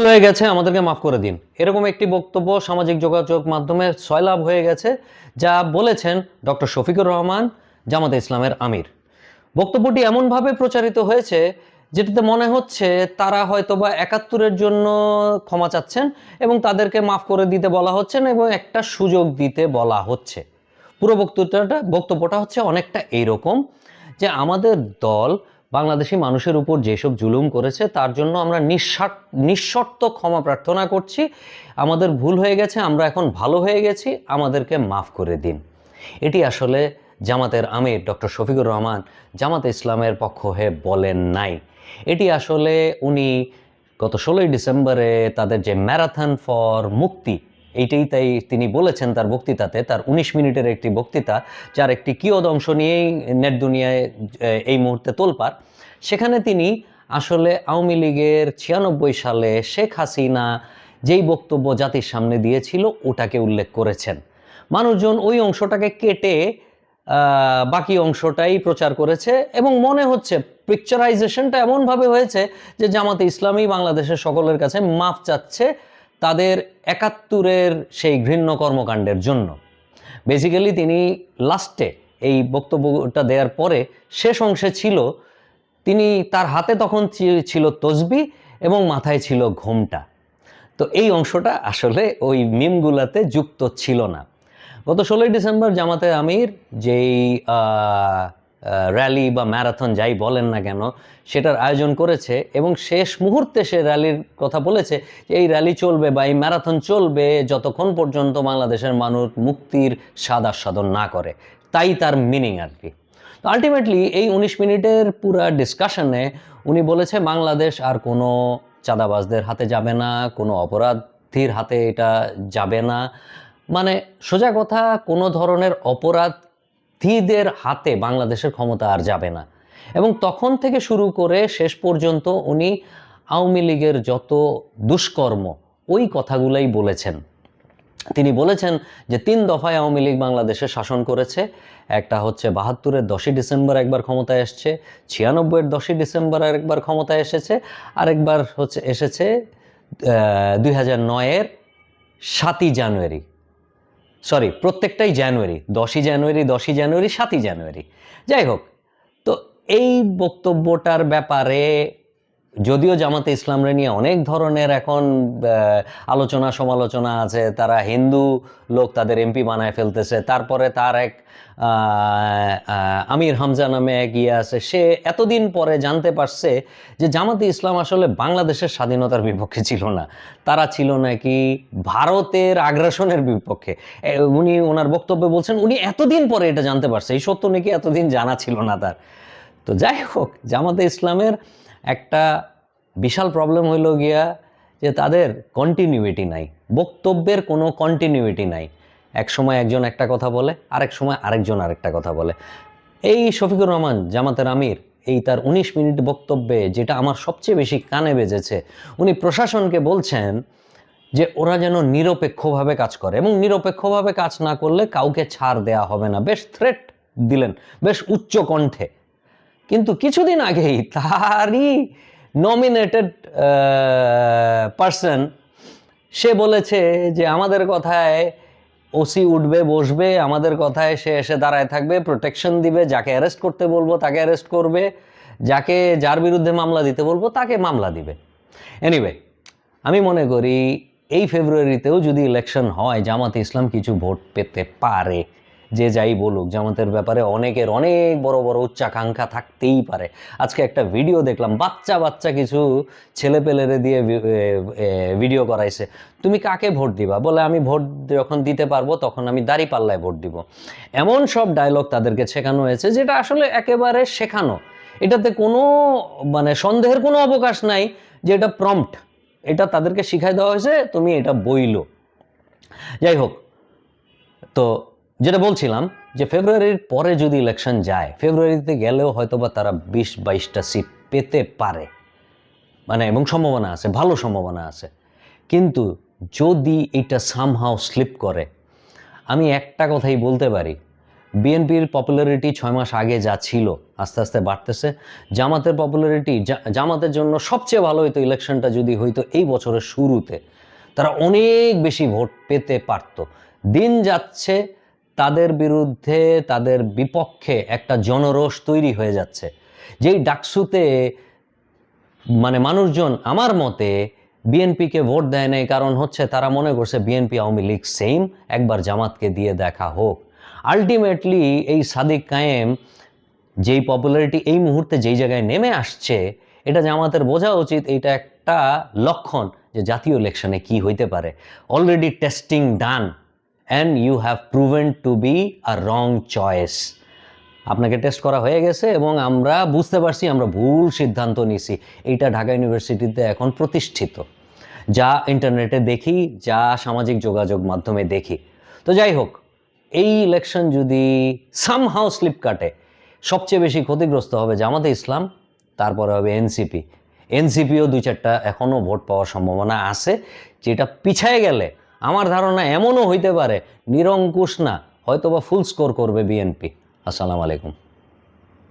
ভুল হয়ে গেছে, আমাদেরকে মাফ করে দিন, এরকম একটি বক্তব্য সামাজিক যোগাযোগ মাধ্যমে সয়লাভ হয়ে গেছে, যা বলেছেন ডক্টর শফিকুর রহমান, জামাতে ইসলামের আমির। বক্তব্যটি এমনভাবে প্রচারিত হয়েছে যেটাতে মনে হচ্ছে তারা হয়তোবা ৭১-এর জন্য ক্ষমা চাচ্ছেন এবং তাদেরকে মাফ করে দিতে বলা হচ্ছেন এবং একটা সুযোগ দিতে বলা হচ্ছে। পুরো বক্তব্যটা হচ্ছে অনেকটা এইরকম যে আমাদের দল বাংলাদেশি মানুষের উপর যেসব জুলুম করেছে তার জন্য আমরা নিঃশর্ত ক্ষমা প্রার্থনা করছি। আমাদের ভুল হয়ে গেছে, আমরা এখন ভালো হয়ে গেছি, আমাদেরকে মাফ করে দিন। এটি আসলে জামাতের আমির ডক্টর শফিকুর রহমান জামাতে ইসলামের পক্ষ হয়ে বলেন নাই। এটি আসলে উনি গত ১৬ই ডিসেম্বরে তাদের যে ম্যারাথন ফর মুক্তি, তাই তিনি বলেছেন তার বক্তৃতাতে, তার ১৯ মিনিটের একটি বক্তৃতা, যার একটি কিয়দ অংশ নিয়েই নেট দুনিয়ায় এই মুহূর্তে তোলপাড়। সেখানে তিনি আসলে আওয়ামী লীগের ৯৬ সালে শেখ হাসিনা যেই বক্তব্য জাতির সামনে দিয়েছিল ওটাকে উল্লেখ করেছেন। মানুষজন ওই অংশটাকে কেটে বাকি অংশটাই প্রচার করেছে এবং মনে হচ্ছে পিকচারাইজেশনটা এমনভাবে হয়েছে যে জামাতে ইসলামী বাংলাদেশের সকলের কাছে মাফ চাচ্ছে তাদের ৭১-এর সেই ঘৃণ্য কর্মকাণ্ডের জন্য। বেসিক্যালি তিনি লাস্টে এই বক্তব্যটা দেওয়ার পরে শেষ অংশে ছিল, তিনি তার হাতে তখন ছিল তসবি এবং মাথায় ছিল ঘোমটা। তো এই অংশটা আসলে ওই মিমগুলাতে যুক্ত ছিল না। গত ১৬ই ডিসেম্বর জামাতে আমির যেই র্যালি বা ম্যারাথন যাই বলেন না কেন সেটার আয়োজন করেছে এবং শেষ মুহূর্তে সে র্যালির কথা বলেছে যে এই র্যালি চলবে বা এই ম্যারাথন চলবে যতক্ষণ পর্যন্ত বাংলাদেশের মানুষ মুক্তির স্বাদ আস্বাদন না করে। তাই তার মিনিং আর কি। তো আলটিমেটলি এই ১৯ মিনিটের পুরা ডিসকাশনে উনি বলেছে বাংলাদেশ আর কোনো চাঁদাবাজদের হাতে যাবে না, কোনো অপরাধীর হাতে এটা যাবে না। মানে সোজা কথা, কোনো ধরনের অপরাধীদের হাতে বাংলাদেশের ক্ষমতা আর যাবে না। এবং তখন থেকে শুরু করে শেষ পর্যন্ত উনি আওয়ামী লীগের যত দুষ্কর্ম ওই কথাগুলাই বলেছেন। তিনি বলেছেন যে ৩ দফায় আওয়ামী লীগ বাংলাদেশে শাসন করেছে। একটা হচ্ছে ৭২-এর ১০ই ডিসেম্বর একবার ক্ষমতায় এসছে, ৯৬-এর ১০ই ডিসেম্বর একবার ক্ষমতায় এসেছে, আরেকবার এসেছে ২০০৯-এর ৭ই জানুয়ারি, সরি প্রত্যেকটাই জানুয়ারি, ১০ই জানুয়ারি, 10ই জানুয়ারি, ৭ই জানুয়ারি। যাই হোক, তো এই বক্তব্যটার ব্যাপারে যদিও জামাতে ইসলামরে নিয়ে অনেক ধরনের এখন আলোচনা সমালোচনা আছে, তারা হিন্দু লোক তাদের এমপি বানায় ফেলতেছে, তারপরে তার এক আমির হামজা নামে এক আছে, সে এতদিন পরে জানতে পারছে যে জামাতে ইসলাম আসলে বাংলাদেশের স্বাধীনতার বিপক্ষে ছিল না, তারা ছিল নাকি ভারতের আগ্রাসনের বিপক্ষে। উনি ওনার বক্তব্যে বলছেন উনি এতদিন পরে এটা জানতে পারছে, এই সত্য নাকি এতদিন জানা ছিল না তার। তো যাই হোক, জামাতে ইসলামের একটা বিশাল প্রবলেম হইল গিয়া যে তাদের কন্টিনিউইটি নাই, বক্তব্যের কোনো কন্টিনিউইটি নাই। এক সময় একজন একটা কথা বলে, আরেক সময় আরেকজন আরেকটা কথা বলে। এই শফিকুর রহমান জামাতের আমির এই তার ১৯ মিনিট বক্তব্যে যেটা আমার সবচেয়ে বেশি কানে বেজেছে, উনি প্রশাসনকে বলছেন যে ওরা যেন নিরপেক্ষভাবে কাজ করে এবং নিরপেক্ষভাবে কাজ না করলে কাউকে ছাড় দেয়া হবে না। বেশ থ্রেট দিলেন, বেশ উচ্চ কণ্ঠে। কিন্তু কিছুদিন আগেই তারই নমিনেটেড পার্সন সে বলেছে যে আমাদের কথায় ওসি উঠবে বসবে, আমাদের কথায় সে এসে দাঁড়ায় থাকবে, প্রোটেকশন দিবে, যাকে অ্যারেস্ট করতে বলবো তাকে অ্যারেস্ট করবে, যার বিরুদ্ধে মামলা দিতে বলবো তাকে মামলা দিবে। এনিওয়ে, আমি মনে করি এই ফেব্রুয়ারিতেও যদি ইলেকশন হয় জামাতে ইসলাম কিছু ভোট পেতে পারে। যে যাই বলুক, জামাতের ব্যাপারে অনেকের অনেক বড় বড় উচ্চাকাঙ্ক্ষা থাকতেই পারে। আজকে একটা ভিডিও দেখলাম, বাচ্চা কিছু ছেলেপেলেরে দিয়ে ভিডিও করাইছে, তুমি কাকে ভোট দিবা, বলে আমি ভোট যখন দিতে পারবো তখন আমি দাঁড়িপাল্লায় ভোট দিব। এমন সব ডায়লগ তাদেরকে শেখানো হয়েছে যেটা আসলে একেবারে শেখানো, এটাতে কোনো সন্দেহের কোনো অবকাশ নাই যে এটা প্রম্পট, এটা তাদেরকে শিখাই দেওয়া হয়েছে, তুমি এটা বইলো। যাই হোক, তো যেটা বলছিলাম যে ফেব্রুয়ারির পরে যদি ইলেকশন যায়, ফেব্রুয়ারিতে গেলেও হয়তোবা তারা ২০-২২টা সিট পেতে পারে, এবং সম্ভাবনা আছে, ভালো সম্ভাবনা আছে। কিন্তু যদি এটা সামহাও স্লিপ করে, আমি একটা কথাই বলতে পারি, বিএনপির পপুলারিটি 6 মাস আগে যা ছিল আস্তে আস্তে বাড়তেছে। জামাতের পপুলারিটি, জামাতের জন্য সবচেয়ে ভালো হইতো ইলেকশনটা যদি হইতো এই বছরের শুরুতে, তারা অনেক বেশি ভোট পেতে পারত। দিন যাচ্ছে, তাদের বিরুদ্ধে, তাদের বিপক্ষে একটা জনরোষ তৈরি হয়ে যাচ্ছে। যেই ডাকসুতে মানে মানুষজন আমার মতে বিএনপিকে ভোট দেয় নাই, কারণ হচ্ছে তারা মনে করছে বিএনপি আওয়ামী লীগ সেম, একবার জামাতকে দিয়ে দেখা হোক। আলটিমেটলি এই সাদিক কায়েম যেই পপুলারিটি এই মুহূর্তে যেই জায়গায় নেমে আসছে, এটা জামাতের বোঝা উচিত এটা একটা লক্ষণ যে জাতীয় ইলেকশনে কি হইতে পারে। Already testing done and you have proven to be a wrong choice. আপনাকে টেস্ট করা হয়ে গেছে এবং আমরা বুঝতে পারছি আমরা ভুল সিদ্ধান্ত নিছি। এইটা ঢাকা ইউনিভার্সিটিতে এখন প্রতিষ্ঠিত, যা ইন্টারনেটে দেখি, যা সামাজিক যোগাযোগ মাধ্যমে দেখি। তো যাই হোক, এই ইলেকশন যদি সামহাও স্লিপ কাটে, সবচেয়ে বেশি ক্ষতিগ্রস্ত হবে জামাতে ইসলাম, তারপরে হবে এনসিপি। এনসিপিও 2-4টা এখনও ভোট পাওয়ার সম্ভাবনা আছে, যেটা পিছায় গেলে আমার ধারণা এমনও হইতে পারে নিরঙ্কুশ না, হয়তোবা ফুল স্কোর করবে বিএনপি। আসসালামু আলাইকুম।